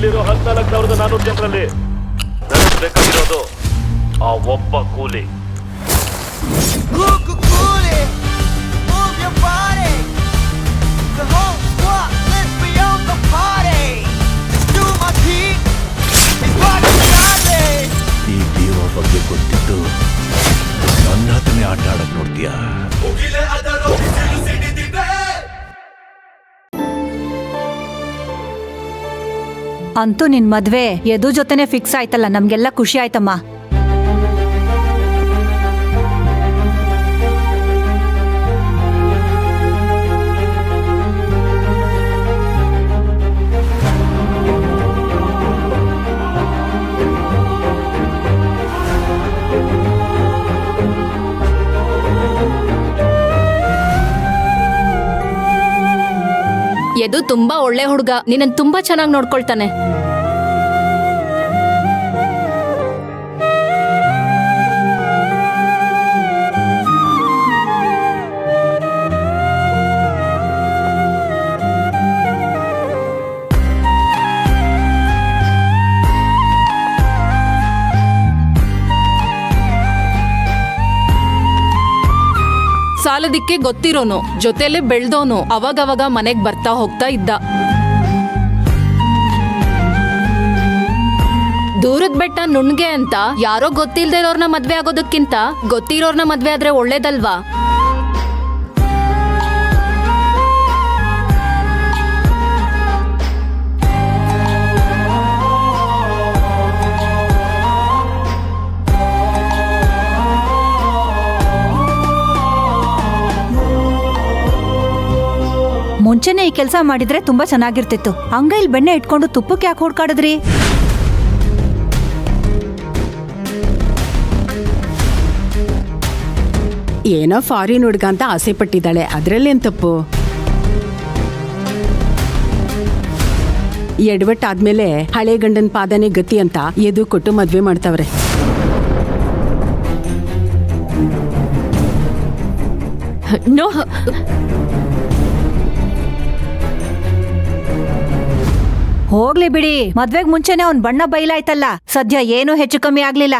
ಇಲ್ಲಿರೋ 14,400 ಜನರಲ್ಲಿ ನನಗೆ ಬೇಕಾಗಿರೋದು ಆ ಒಬ್ಬ ಕೂಲಿ. ಈ ದೇವ ಬಗ್ಗೆ ಗೊತ್ತಿದ್ದು ನನ್ನ ಹತ್ರನೇ ಆಟ ಆಡಕ್ ನೋಡ್ತೀಯ. ಅಂತೂ ನಿನ್ ಮದ್ವೆ ಯದು ಜೊತೆನೆ ಫಿಕ್ಸ್ ಆಯ್ತಲ್ಲ, ನಮ್ಗೆಲ್ಲ ಖುಷಿ ಆಯ್ತಮ್ಮ. ಯದು ತುಂಬಾ ಒಳ್ಳೆ ಹುಡುಗ, ನಿನ್ನ ತುಂಬಾ ಚೆನ್ನಾಗಿ ನೋಡ್ಕೊಳ್ತಾನೆ. ಸಾಲದಿಕ್ಕೆ ಗೊತ್ತಿರೋನು, ಜೊತೆಲೆ ಬೆಳ್ದೋನು, ಅವಾಗವಾಗ ಮನೆಗ್ ಬರ್ತಾ ಹೋಗ್ತಾ ಇದ್ದ. ದೂರದ ಬೆಟ್ಟ ನುಣ್ಗೆ ಅಂತ ಯಾರೋ ಗೊತ್ತಿಲ್ದೇ ಇರೋರ್ನ ಮದ್ವೆ ಆಗೋದಕ್ಕಿಂತ ಗೊತ್ತಿರೋರ್ನ ಮದ್ವೆ ಆದ್ರೆ ಒಳ್ಳೇದಲ್ವಾ? ಮುಂಚೆನೆ ಈ ಕೆಲಸ ಮಾಡಿದ್ರೆ ತುಂಬಾ ಚೆನ್ನಾಗಿರ್ತಿತ್ತು. ಅಂಗೈಲ್ ಬೆಣ್ಣೆ ಇಟ್ಕೊಂಡು ತುಪ್ಪಕ್ಕೆ ಯಾಕೆ ಹೊಡ್ಕಾಡಿದ್ರಿ? ಏನೋ ಫಾರಿನ್ ಹುಡ್ಗ ಅಂತ ಆಸೆ ಪಟ್ಟಿದ್ದಾಳೆ, ಅದ್ರಲ್ಲೇನ್ ತಪ್ಪು? ಎಡವಟ್ಟಾದ್ಮೇಲೆ ಹಳೆ ಗಂಡನ ಪಾದನೆ ಗತಿ ಅಂತ ಎದು ಕೊಟ್ಟು ಮದ್ವೆ ಮಾಡ್ತಾವ್ರೆ. ನೋ, ಹೋಗ್ಲಿ ಬಿಡಿ, ಮದ್ವೆಗ್ ಮುಂಚೆನೆ ಅವ್ನ್ ಬಣ್ಣ ಬೈಲಾಯ್ತಲ್ಲ, ಸದ್ಯ ಏನೂ ಹೆಚ್ಚು ಕಮ್ಮಿ ಆಗ್ಲಿಲ್ಲ.